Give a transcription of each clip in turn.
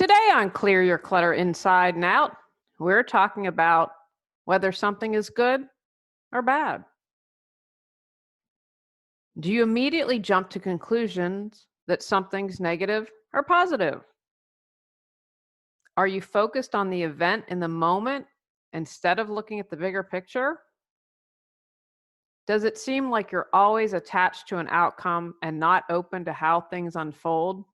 Today on Clear Your Clutter Inside and Out, we're talking about whether something is good or bad. Do you immediately jump to conclusions that something's negative or positive? Are you focused on the event in the moment instead of looking at the bigger picture? Does it seem like you're always attached to an outcome and not open to how things unfold?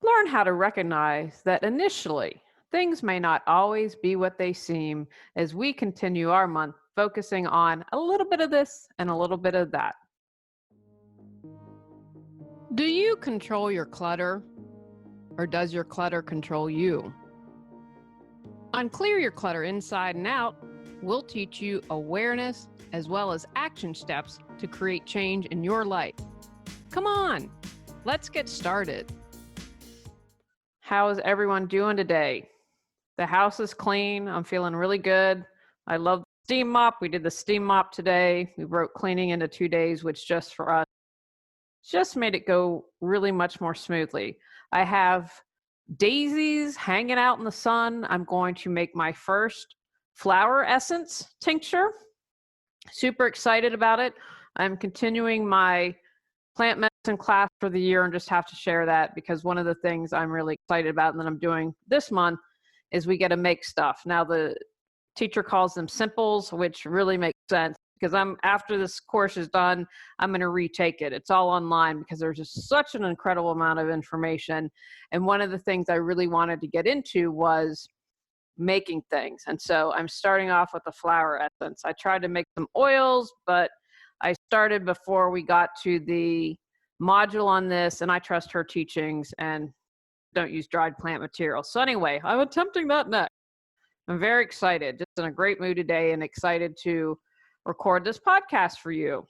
Learn how to recognize that initially, things may not always be what they seem as we continue our month focusing on a little bit of this and a little bit of that. Do you control your clutter, or does your clutter control you? On Clear Your Clutter Inside and Out, we'll teach you awareness as well as action steps to create change in your life. Come on, let's get started. How is everyone doing today? The house is clean. I'm feeling really good. I love the steam mop. We did the steam mop today. We broke cleaning into 2 days, which just for us just made it go really much more smoothly. I have daisies hanging out in the sun. I'm going to make my first flower essence tincture. Super excited about it. I'm continuing my plant medicine class for the year and just have to share that because one of the things I'm really excited about and that I'm doing this month is we get to make stuff. Now the teacher calls them simples, which really makes sense because after this course is done, I'm going to retake it. It's all online because there's just such an incredible amount of information. And one of the things I really wanted to get into was making things. And so I'm starting off with the flower essence. I tried to make some oils, but I started before we got to the module on this, and I trust her teachings and don't use dried plant material. So anyway, I'm attempting that next. I'm very excited, just in a great mood today and excited to record this podcast for you.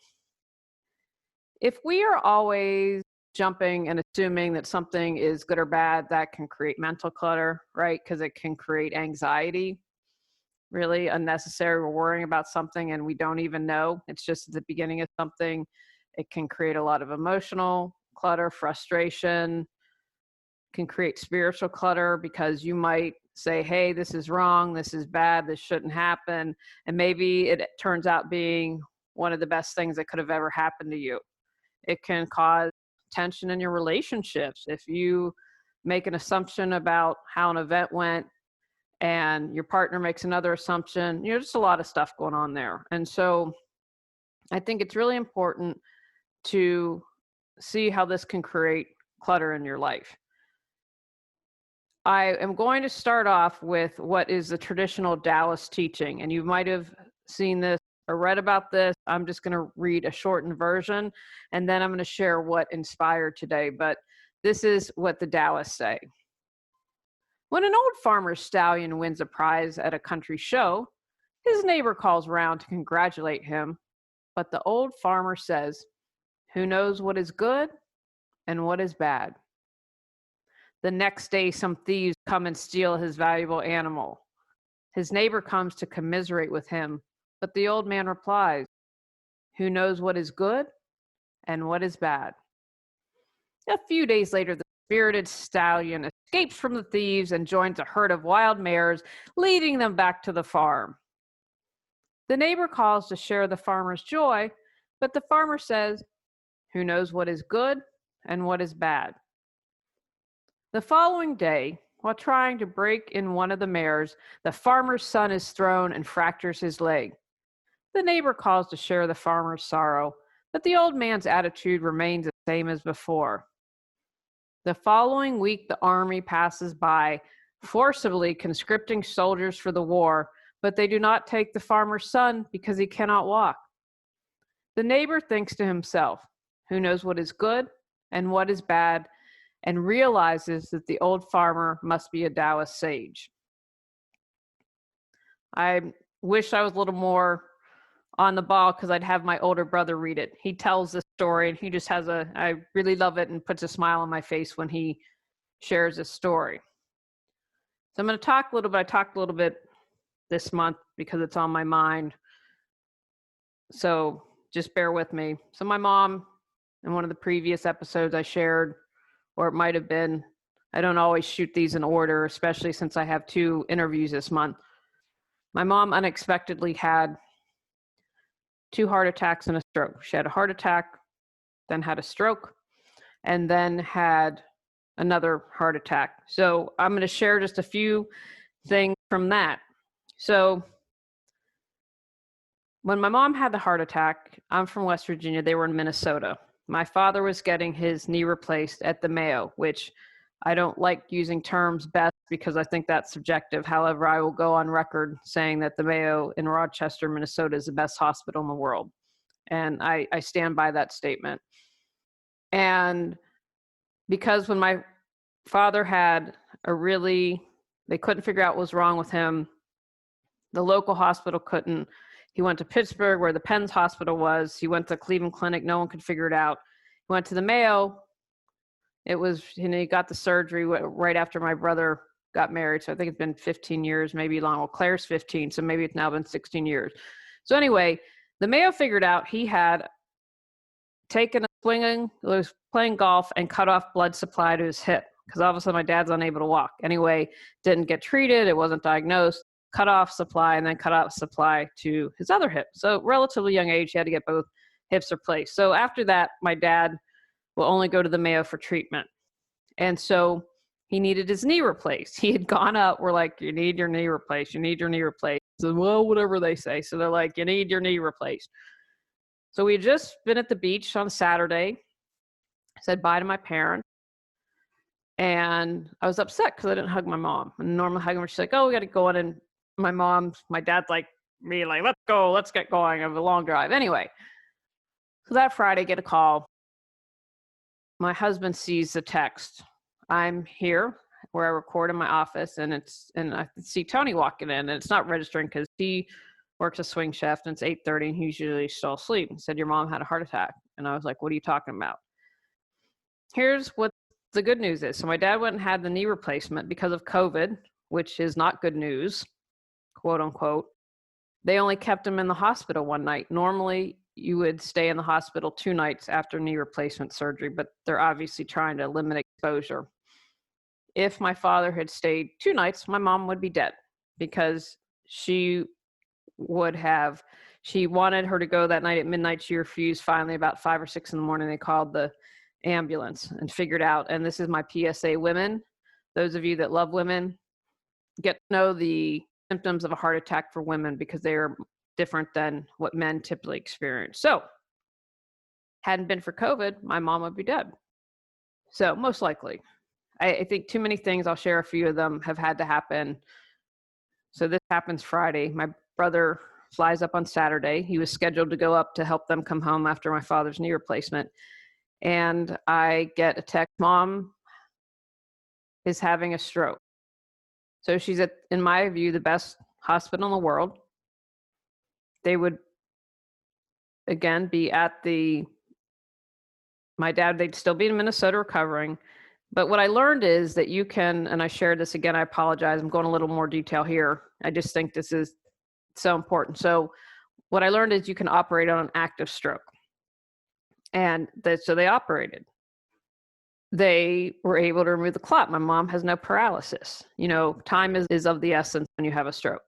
If we are always jumping and assuming that something is good or bad, that can create mental clutter, right? Because it can create anxiety. Really unnecessary. We're worrying about something and we don't even know. It's just the beginning of something. It can create a lot of emotional clutter, frustration, can create spiritual clutter because you might say, hey, this is wrong, this is bad, this shouldn't happen. And maybe it turns out being one of the best things that could have ever happened to you. It can cause tension in your relationships. If you make an assumption about how an event went and your partner makes another assumption, just a lot of stuff going on there. And so I think it's really important to see how this can create clutter in your life. I am going to start off with what is the traditional Taoist teaching, and you might have seen this or read about this. I'm just going to read a shortened version, and then I'm going to share what inspired today. But this is what the Taoists say. When an old farmer's stallion wins a prize at a country show, his neighbor calls round to congratulate him, but the old farmer says, "Who knows what is good and what is bad?" The next day, some thieves come and steal his valuable animal. His neighbor comes to commiserate with him, but the old man replies, "Who knows what is good and what is bad?" A few days later, the spirited stallion escapes from the thieves and joins a herd of wild mares, leading them back to the farm. The neighbor calls to share the farmer's joy, but the farmer says, "Who knows what is good and what is bad?" The following day, while trying to break in one of the mares, the farmer's son is thrown and fractures his leg. The neighbor calls to share the farmer's sorrow, but the old man's attitude remains the same as before. The following week, the army passes by, forcibly conscripting soldiers for the war, but they do not take the farmer's son because he cannot walk. The neighbor thinks to himself, "Who knows what is good and what is bad?" and realizes that the old farmer must be a Taoist sage. I wish I was a little more on the ball because I'd have my older brother read it. He tells this story and he just I really love it and puts a smile on my face when he shares this story. So I'm going to talk a little bit. I talked a little bit this month because it's on my mind. So just bear with me. So my mom, in one of the previous episodes I shared, or it might have been, I don't always shoot these in order, especially since I have 2 interviews this month. My mom unexpectedly had 2 heart attacks and a stroke. She had a heart attack, then had a stroke, and then had another heart attack. So I'm going to share just a few things from that. So when my mom had the heart attack, I'm from West Virginia, they were in Minnesota. My father was getting his knee replaced at the Mayo, which I don't like using terms best because I think that's subjective. However, I will go on record saying that the Mayo in Rochester, Minnesota is the best hospital in the world. And I stand by that statement. And because when my father had they couldn't figure out what was wrong with him. The local hospital couldn't. He went to Pittsburgh where the Penn's hospital was. He went to Cleveland Clinic. No one could figure it out. He went to the Mayo. He got the surgery right after my brother got married. So I think it's been 15 years, maybe long. Well, Claire's 15, so maybe it's now been 16 years. So anyway, the Mayo figured out he had was playing golf and cut off blood supply to his hip because obviously my dad's unable to walk. Anyway, didn't get treated. It wasn't diagnosed. Cut off supply and then cut off supply to his other hip. So relatively young age, he had to get both hips replaced. So after that, my dad will only go to the Mayo for treatment. And so he needed his knee replaced. He had gone up. We're like, you need your knee replaced. You need your knee replaced. So, well, whatever they say. So they're like, you need your knee replaced. So we had just been at the beach on Saturday, said bye to my parents. And I was upset because I didn't hug my mom. And normally hugging her, she's like, oh, we got to go on. And my dad's like me, like, let's go, let's get going. I have a long drive. Anyway, so that Friday, get a call. My husband sees the text. I'm here where I record in my office, and I see Tony walking in, and it's not registering because he works a swing shift, and it's 8:30, and he's usually still asleep. He said, your mom had a heart attack. And I was like, what are you talking about? Here's what the good news is. So my dad went and had the knee replacement because of COVID, which is not good news, quote unquote. They only kept him in the hospital one night. Normally, you would stay in the hospital 2 nights after knee replacement surgery, but they're obviously trying to limit exposure. If my father had stayed 2 nights, my mom would be dead because she wanted her to go that night at midnight. She refused. Finally, about 5 or 6 in the morning, they called the ambulance and figured out, and this is my PSA, women, those of you that love women, get to know the symptoms of a heart attack for women because they are different than what men typically experience. So hadn't been for COVID, my mom would be dead. So most likely. I think too many things, I'll share a few of them, have had to happen. So this happens Friday. My brother flies up on Saturday. He was scheduled to go up to help them come home after my father's knee replacement. And I get a text, mom is having a stroke. So she's at, in my view, the best hospital in the world. They would, again, be at my dad, they'd still be in Minnesota recovering. But what I learned is that you can, and I shared this again, I apologize, I'm going a little more detail here. I just think this is so important. So what I learned is you can operate on an active stroke. And so they operated. They were able to remove the clot. My mom has no paralysis. Time is of the essence when you have a stroke.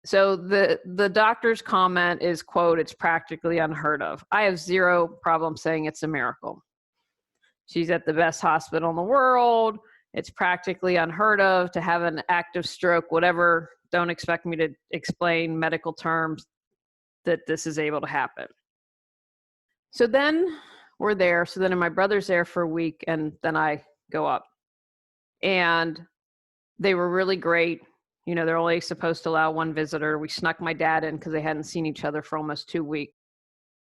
So the doctor's comment is, quote, it's practically unheard of. I have zero problem saying it's a miracle. She's at the best hospital in the world. It's practically unheard of to have an active stroke, whatever. Don't expect me to explain medical terms that this is able to happen. So then we're there. So then my brother's there for a week, and then I go up. And they were really great. They're only supposed to allow 1 visitor. We snuck my dad in because they hadn't seen each other for almost 2 weeks.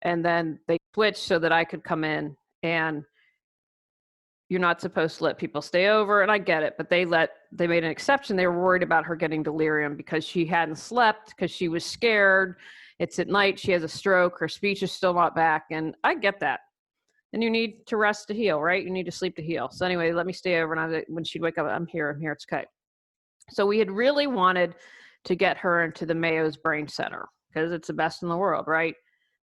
And then they switched so that I could come in. And you're not supposed to let people stay over. And I get it, but they made an exception. They were worried about her getting delirium because she hadn't slept, because she was scared. It's at night. She has a stroke. Her speech is still not back. And I get that. And you need to rest to heal, right? You need to sleep to heal. So anyway, let me stay over. And when she'd wake up, I'm here. It's okay. So we had really wanted to get her into the Mayo's Brain Center because it's the best in the world, right?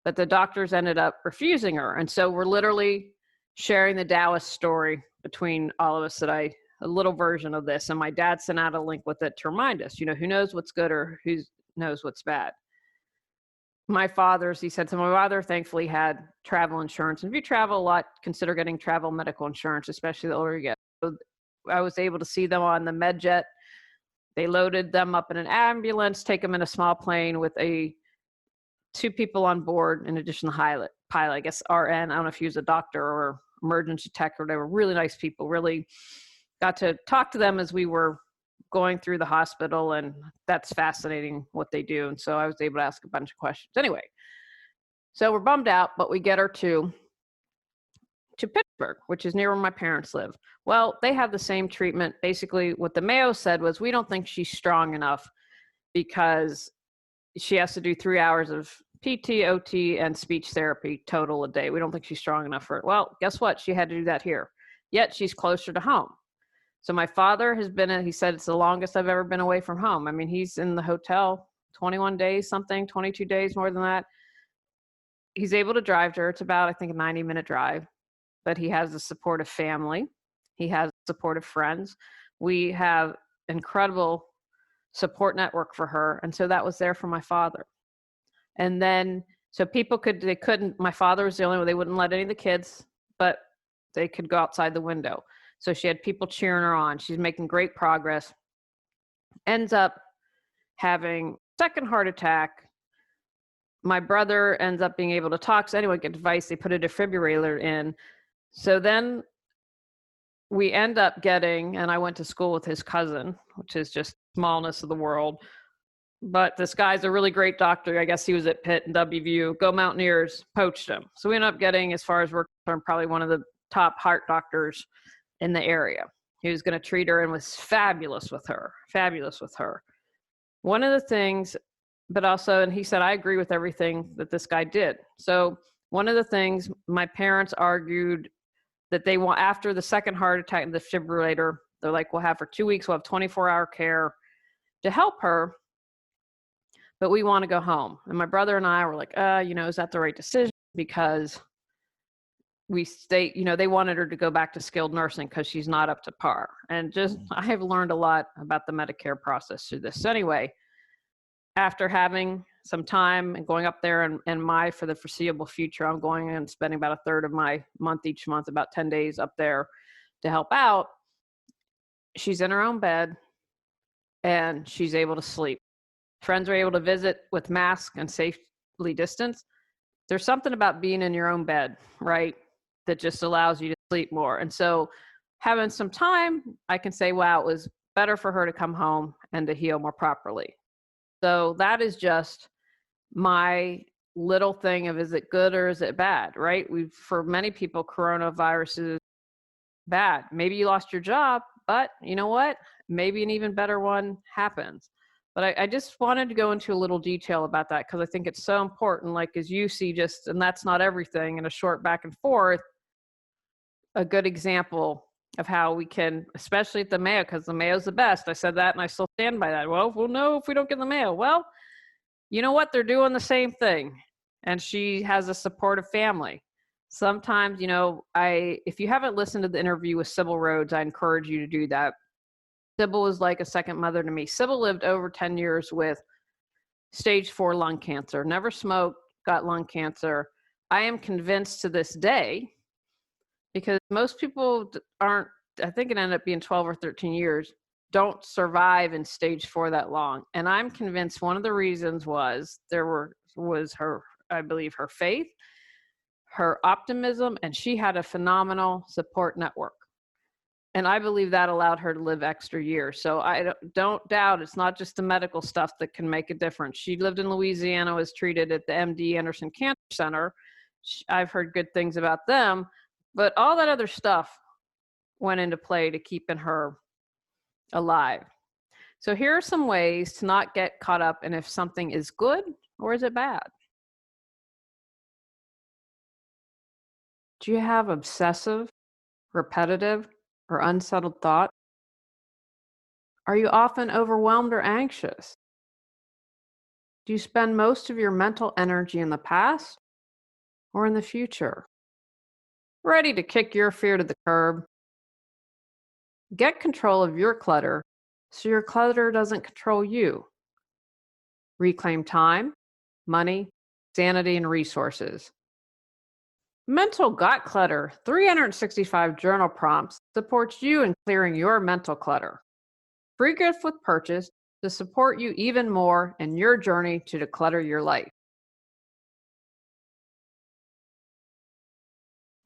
But the doctors ended up refusing her. And so we're literally sharing the Taoist story between all of us a little version of this. And my dad sent out a link with it to remind us, who knows what's good or who knows what's bad. He said, so my father thankfully had travel insurance. And if you travel a lot, consider getting travel medical insurance, especially the older you get. So I was able to see them on the MedJet. They loaded them up in an ambulance, take them in a small plane with two people on board, in addition to pilot, I guess RN. I don't know if he was a doctor or emergency tech or whatever. Really nice people. Really got to talk to them as we were going through the hospital, and that's fascinating what they do. And so I was able to ask a bunch of questions. Anyway, so we're bummed out, but we get her to Pittsburgh, which is near where my parents live. Well, they have the same treatment. Basically, what the Mayo said was, we don't think she's strong enough because she has to do 3 hours of PT, OT, and speech therapy total a day. We don't think she's strong enough for it. Well, guess what? She had to do that here. Yet she's closer to home. So my father has been, he said it's the longest I've ever been away from home. I mean, he's in the hotel 21 days, 22 days, more than that. He's able to drive to her. It's about, I think, a 90-minute drive. But he has a supportive family. He has supportive friends. We have incredible support network for her. And so that was there for my father. And then, so my father was the only one, they wouldn't let any of the kids, but they could go outside the window. So she had people cheering her on. She's making great progress. Ends up having second heart attack. My brother ends up being able to talk. So anyway, get advice. They put a defibrillator in. So then we end up getting, and I went to school with his cousin, which is just smallness of the world. But this guy's a really great doctor. I guess he was at Pitt and WVU. Go Mountaineers, poached him. So we ended up getting, as far as we're concerned, probably one of the top heart doctors in the area. He was going to treat her and was fabulous with her. One of the things, but also, and he said, I agree with everything that this guy did. So one of the things my parents argued that they want, after the second heart attack and the defibrillator, they're like, we'll have for 2 weeks, we'll have 24-hour care to help her, but we want to go home. And my brother and I were like, is that the right decision? Because they wanted her to go back to skilled nursing because she's not up to par. And I have learned a lot about the Medicare process through this. So anyway, after having some time and going up there and for the foreseeable future, I'm going and spending about a third of my month each month, about 10 days up there to help out. She's in her own bed and she's able to sleep. Friends are able to visit with masks and safely distance. There's something about being in your own bed, right, that just allows you to sleep more. And so having some time, I can say, wow, it was better for her to come home and to heal more properly. So that is just my little thing of, is it good or is it bad, right? For many people, coronavirus is bad. Maybe you lost your job, but you know what? Maybe an even better one happens. But I just wanted to go into a little detail about that because I think it's so important. Like, as you see, and that's not everything, in a short back and forth, a good example of how we can, especially at the Mayo, because the Mayo's the best. I said that and I still stand by that. Well, we'll know if we don't get the Mayo. Well, you know what? They're doing the same thing. And she has a supportive family. Sometimes, if you haven't listened to the interview with Sybil Rhodes, I encourage you to do that. Sybil was like a second mother to me. Sybil lived over 10 years with stage 4 lung cancer, never smoked, got lung cancer. I am convinced to this day, because most people aren't, I think it ended up being 12 or 13 years, don't survive in stage 4 that long. And I'm convinced one of the reasons was her, I believe, her faith, her optimism, and she had a phenomenal support network. And I believe that allowed her to live extra years. So I don't doubt it's not just the medical stuff that can make a difference. She lived in Louisiana, was treated at the MD Anderson Cancer Center. I've heard good things about them, but all that other stuff went into play to keeping her alive. So here are some ways to not get caught up in if something is good or is it bad. Do you have obsessive, repetitive, or unsettled thoughts? Are you often overwhelmed or anxious? Do you spend most of your mental energy in the past or in the future? ready to kick your fear to the curb. Get control of your clutter so your clutter doesn't control you. Reclaim time, money, sanity, and resources. Mental gut clutter 365 journal prompts supports you in clearing your mental clutter. Free gift with purchase to support you even more in your journey to declutter your life.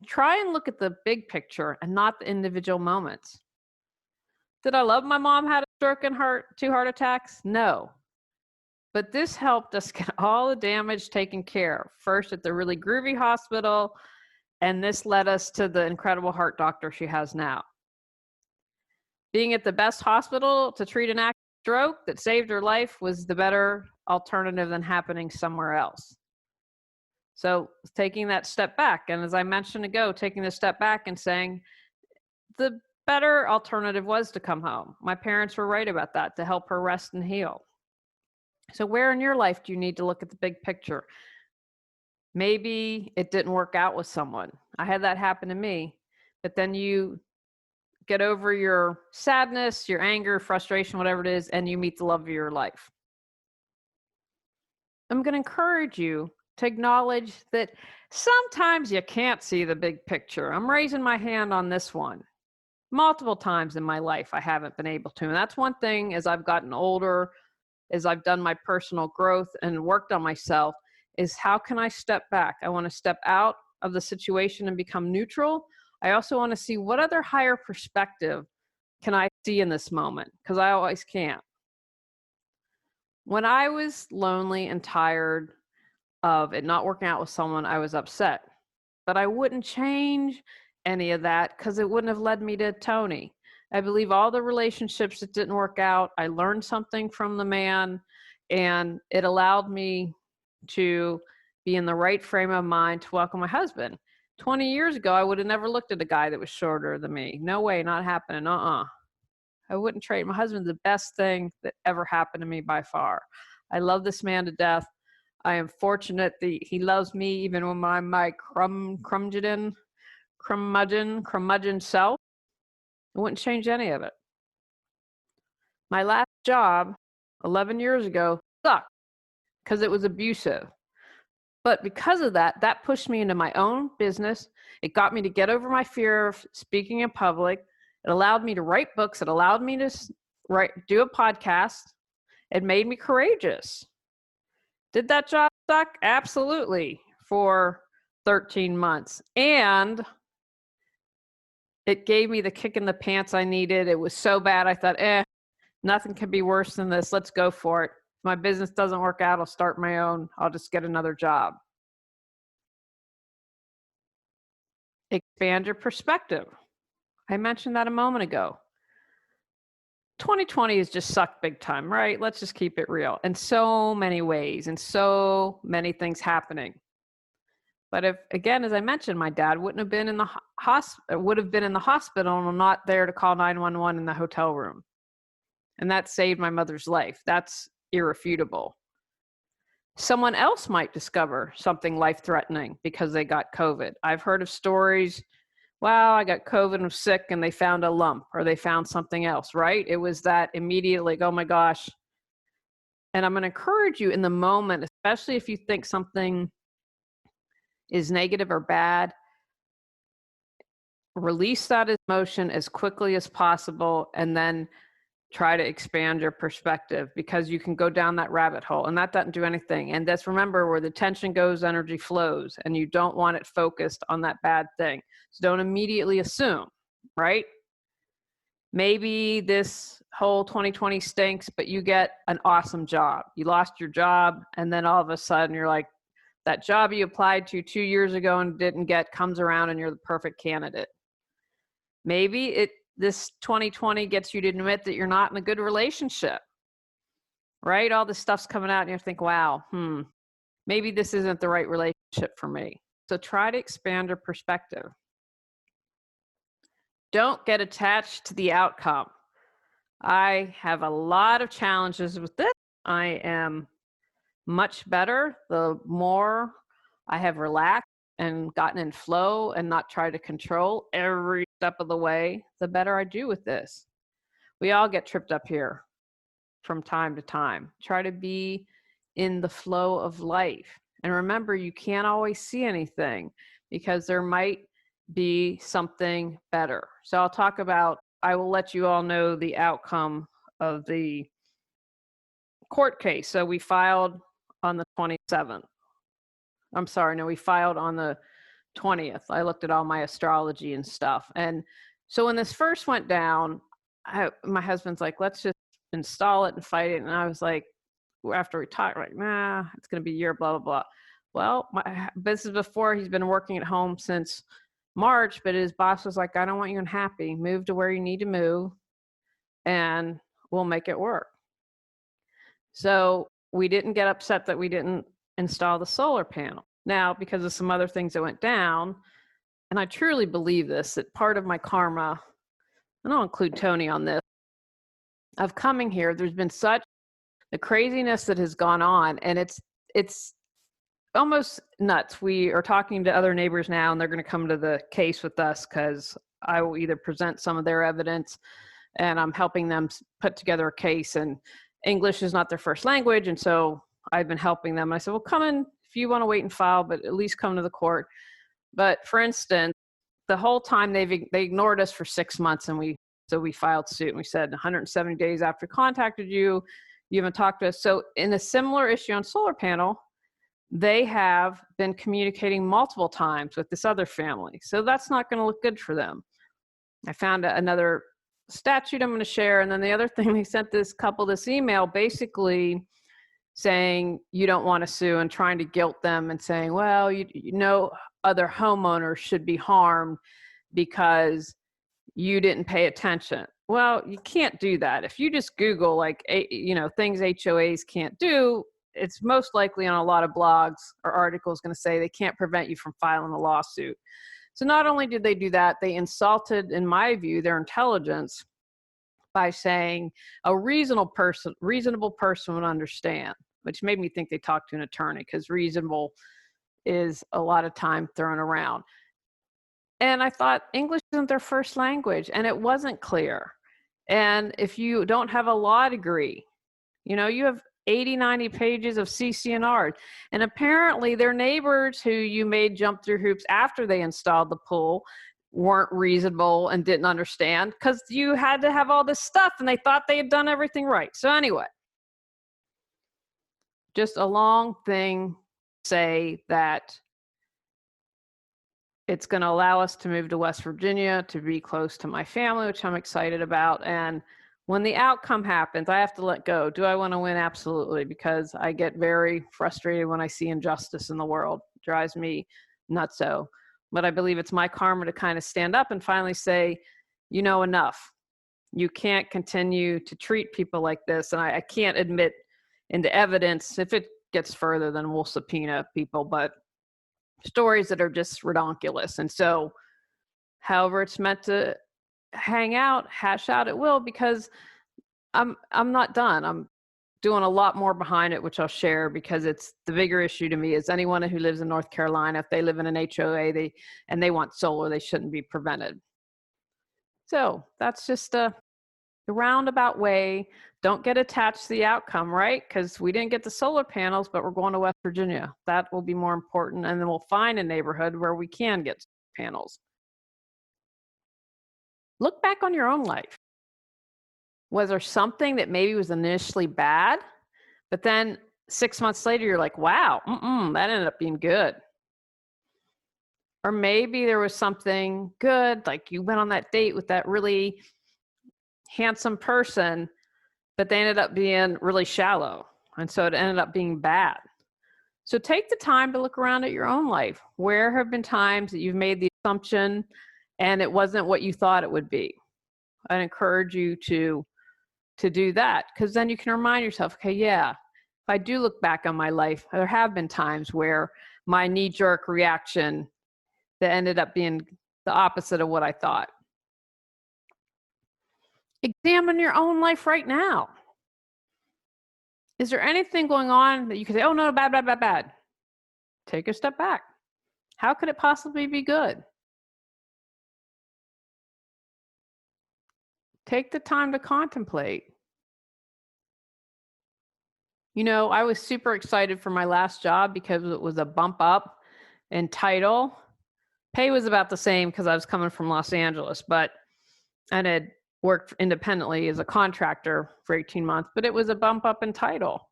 Try and look at the big picture and not the individual moments. Did I love my mom had a stroke and two heart attacks? No. But this helped us get all the damage taken care of. First at the really groovy hospital, and this led us to the incredible heart doctor she has now. Being at the best hospital to treat an active stroke that saved her life was the better alternative than happening somewhere else. So taking that step back, and as I mentioned ago, taking a step back and saying the better alternative was to come home. My parents were right about that, to help her rest and heal. So where in your life do you need to look at the big picture? Maybe it didn't work out with someone. I had that happen to me, but then you get over your sadness, your anger, frustration, whatever it is, and you meet the love of your life. I'm going to encourage you to acknowledge that sometimes you can't see the big picture. I'm raising my hand on this one. Multiple times in my life, I haven't been able to. And that's one thing as I've gotten older, as I've done my personal growth and worked on myself, is how can I step back? I want to step out of the situation and become neutral. I also want to see what other higher perspective can I see in this moment, because I always can't. When I was lonely and tired of it not working out with someone, I was upset. But I wouldn't change any of that because it wouldn't have led me to Tony. I believe all the relationships that didn't work out, I learned something from the man, and it allowed me to be in the right frame of mind to welcome my husband. 20 years ago, I would have never looked at a guy that was shorter than me. No way, not happening. I wouldn't trade. My husband's the best thing that ever happened to me by far. I love this man to death. I am fortunate that he loves me even when I'm my curmudgeon self. I wouldn't change any of it. My last job 11 years ago sucked because it was abusive. But because of that, that pushed me into my own business. It got me to get over my fear of speaking in public. It allowed me to write books. It allowed me to do a podcast. It made me courageous. Did that job suck? Absolutely, for 13 months. And it gave me the kick in the pants I needed. It was so bad. I thought, nothing can be worse than this. Let's go for it. If my business doesn't work out, I'll start my own. I'll just get another job. Expand your perspective. I mentioned that a moment ago. 2020 has just sucked big time, right? Let's just keep it real. In so many ways, and so many things happening. But if, again, as I mentioned, my dad wouldn't have been in the hospital and not there to call 911 in the hotel room. And that saved my mother's life. That's irrefutable. Someone else might discover something life-threatening because they got COVID. I've heard of stories, wow, I got COVID and I'm sick, and they found a lump or they found something else, right? It was that immediately, oh my gosh. And I'm going to encourage you in the moment, especially if you think something is negative or bad, release that emotion as quickly as possible and then try to expand your perspective, because you can go down that rabbit hole and that doesn't do anything. And that's, remember, where the tension goes, energy flows, and you don't want it focused on that bad thing. So don't immediately assume, right? Maybe this whole 2020 stinks, but you get an awesome job. You lost your job, and then all of a sudden you're like, that job you applied to 2 years ago and didn't get comes around and you're the perfect candidate. Maybe this 2020 gets you to admit that you're not in a good relationship, right? All this stuff's coming out and you think, wow, maybe this isn't the right relationship for me. So try to expand your perspective. Don't get attached to the outcome. I have a lot of challenges with this. I am much better the more I have relaxed and gotten in flow and not try to control every step of the way, the better I do with this. We all get tripped up here from time to time. Try to be in the flow of life. And remember, you can't always see anything because there might be something better. So I will let you all know the outcome of the court case. So we filed on the 27th. I'm sorry, no, we filed on the 20th. I looked at all my astrology and stuff. And so when this first went down, my husband's like, let's just install it and fight it. And I was like, after we talked, like, nah, it's going to be a year, blah, blah, blah. Well, this is before he's been working at home since March, but his boss was like, I don't want you unhappy. Move to where you need to move and we'll make it work. So we didn't get upset that we didn't install the solar panel. Now, because of some other things that went down, and I truly believe this, that part of my karma, and I'll include Tony on this, of coming here, there's been such the craziness that has gone on, and it's almost nuts. We are talking to other neighbors now, and they're going to come to the case with us because I will either present some of their evidence, and I'm helping them put together a case, and English is not their first language, and so I've been helping them. I said, well, come in if you want to wait and file, but at least come to the court. But for instance, the whole time they ignored us for 6 months, and we filed suit, and we said 170 days after contacted you, you haven't talked to us. So in a similar issue on solar panel, they have been communicating multiple times with this other family. So that's not going to look good for them. I found another statute I'm going to share. And then the other thing, they sent this couple this email basically saying you don't want to sue and trying to guilt them and saying, well, you know, other homeowners should be harmed because you didn't pay attention. Well, you can't do that. If you just Google things HOAs can't do, it's most likely on a lot of blogs or articles going to say they can't prevent you from filing a lawsuit. So not only did they do that, they insulted, in my view, their intelligence by saying a reasonable person would understand, which made me think they talked to an attorney because reasonable is a lot of time thrown around. And I thought English isn't their first language, and it wasn't clear. And if you don't have a law degree, you have 80, 90 pages of CC&R. And apparently their neighbors who you made jump through hoops after they installed the pool weren't reasonable and didn't understand because you had to have all this stuff and they thought they had done everything right. So anyway, just a long thing to say that it's going to allow us to move to West Virginia, to be close to my family, which I'm excited about. And when the outcome happens, I have to let go. Do I want to win? Absolutely, because I get very frustrated when I see injustice in the world. It drives me nutso. But I believe it's my karma to kind of stand up and finally say, enough. You can't continue to treat people like this. And I can't admit into evidence. If it gets further, then we'll subpoena people. But stories that are just redonkulous. And so however it's meant to hang out, hash out, it will, because I'm not done. I'm doing a lot more behind it, which I'll share, because it's the bigger issue to me is anyone who lives in North Carolina, if they live in an HOA and they want solar, they shouldn't be prevented. So that's just a roundabout way. Don't get attached to the outcome, right? Because we didn't get the solar panels, but we're going to West Virginia. That will be more important. And then we'll find a neighborhood where we can get panels. Look back on your own life. Was there something that maybe was initially bad, but then 6 months later, you're like, wow, that ended up being good. Or maybe there was something good, like you went on that date with that really handsome person, but they ended up being really shallow. And so it ended up being bad. So take the time to look around at your own life. Where have been times that you've made the assumption and it wasn't what you thought it would be? I'd encourage you to do that, because then you can remind yourself, okay, yeah, if I do look back on my life, there have been times where my knee-jerk reaction that ended up being the opposite of what I thought. Examine your own life right now. Is there anything going on that you can say, oh no, bad, bad, bad, bad? Take a step back. How could it possibly be good? Take the time to contemplate. I was super excited for my last job because it was a bump up in title. Pay was about the same because I was coming from Los Angeles, but I had worked independently as a contractor for 18 months, but it was a bump up in title.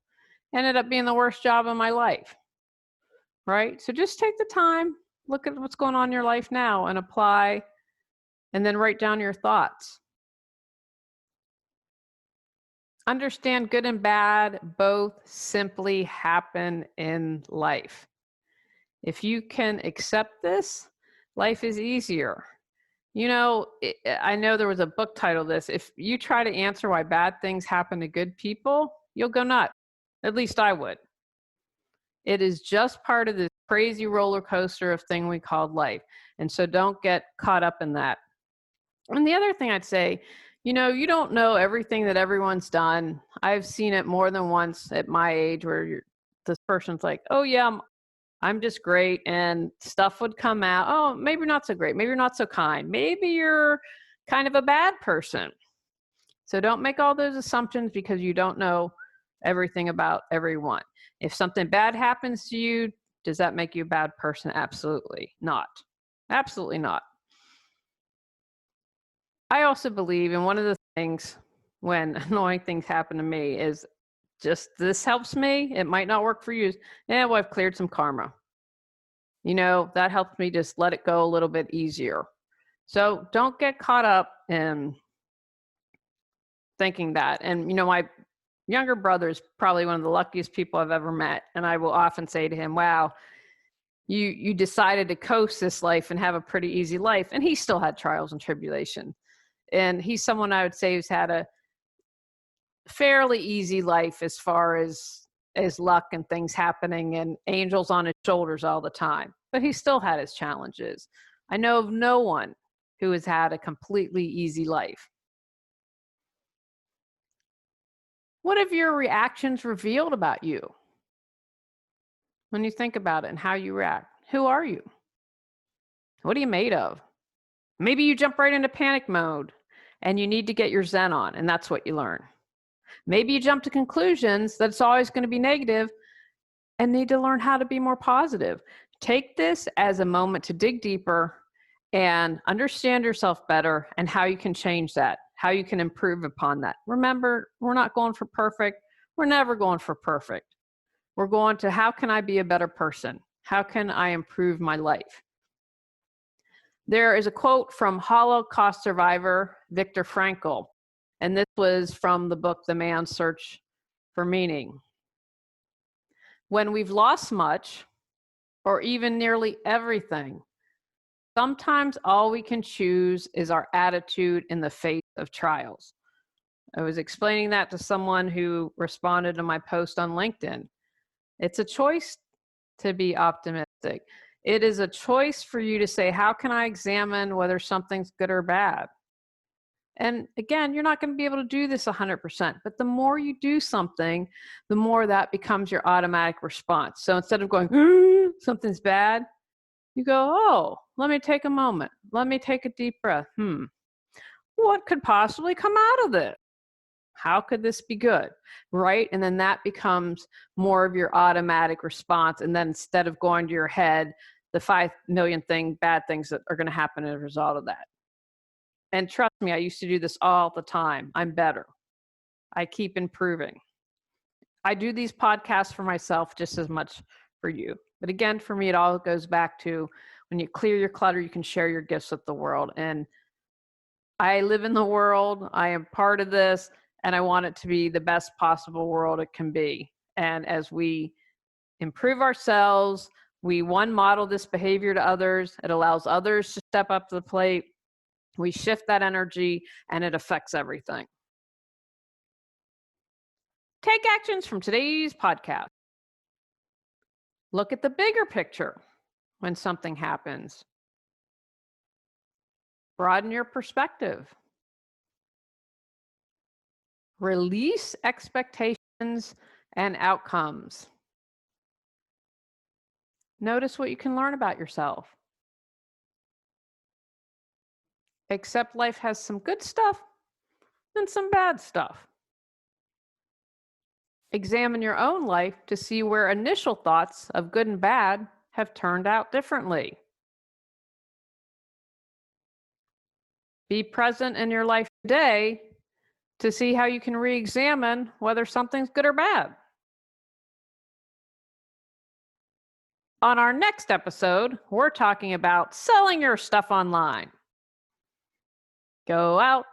Ended up being the worst job of my life, right? So just take the time, look at what's going on in your life now and apply, and then write down your thoughts. Understand good and bad both simply happen in life. If you can accept this, life is easier. I know there was a book titled this. If you try to answer why bad things happen to good people, you'll go nuts. At least I would. It is just part of this crazy roller coaster of thing we call life. And so don't get caught up in that. And the other thing I'd say, you don't know everything that everyone's done. I've seen it more than once at my age where this person's like, oh, yeah, I'm just great. And stuff would come out. Oh, maybe not so great. Maybe you're not so kind. Maybe you're kind of a bad person. So don't make all those assumptions because you don't know everything about everyone. If something bad happens to you, does that make you a bad person? Absolutely not. Absolutely not. I also believe, and one of the things when annoying things happen to me is just this helps me. It might not work for you. Well, I've cleared some karma. That helps me just let it go a little bit easier. So don't get caught up in thinking that. And, my younger brother is probably one of the luckiest people I've ever met. And I will often say to him, wow, you decided to coast this life and have a pretty easy life. And he still had trials and tribulation. And he's someone I would say who's had a fairly easy life as far as luck and things happening and angels on his shoulders all the time. But he still had his challenges. I know of no one who has had a completely easy life. What have your reactions revealed about you? When you think about it and how you react, who are you? What are you made of? Maybe you jump right into panic mode and you need to get your Zen on, and that's what you learn. Maybe you jump to conclusions that it's always going to be negative and need to learn how to be more positive. Take this as a moment to dig deeper and understand yourself better and how you can change that, how you can improve upon that. Remember, we're not going for perfect. We're never going for perfect. We're going to how can I be a better person? How can I improve my life? There is a quote from Holocaust survivor Viktor Frankl, and this was from the book The Man's Search for Meaning. When we've lost much, or even nearly everything, sometimes all we can choose is our attitude in the face of trials. I was explaining that to someone who responded to my post on LinkedIn. It's a choice to be optimistic. It is a choice for you to say, how can I examine whether something's good or bad? And again, you're not going to be able to do this 100%, but the more you do something, the more that becomes your automatic response. So instead of going, something's bad, you go, oh, let me take a moment. Let me take a deep breath. What could possibly come out of this? How could this be good? Right? And then that becomes more of your automatic response. And then instead of going to your head, the 5 million bad things that are going to happen as a result of that. And trust me, I used to do this all the time. I'm better. I keep improving. I do these podcasts for myself just as much for you. But again, for me, it all goes back to when you clear your clutter, you can share your gifts with the world. And I live in the world. I am part of this, and I want it to be the best possible world it can be. And as we improve ourselves, we model this behavior to others. It allows others to step up to the plate. We shift that energy, and it affects everything. Take actions from today's podcast. Look at the bigger picture when something happens. Broaden your perspective. Release expectations and outcomes. Notice what you can learn about yourself. Accept life has some good stuff and some bad stuff. Examine your own life to see where initial thoughts of good and bad have turned out differently. Be present in your life today to see how you can re-examine whether something's good or bad. On our next episode, we're talking about selling your stuff online. Go out,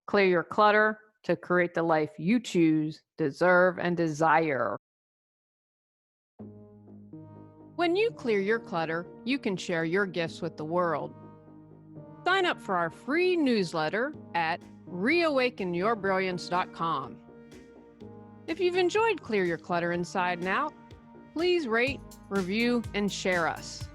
clear your clutter to create the life you choose, deserve, and desire. When you clear your clutter, you can share your gifts with the world. Sign up for our free newsletter at reawakenyourbrilliance.com. If you've enjoyed Clear Your Clutter Inside and Out, please rate, review, and share us.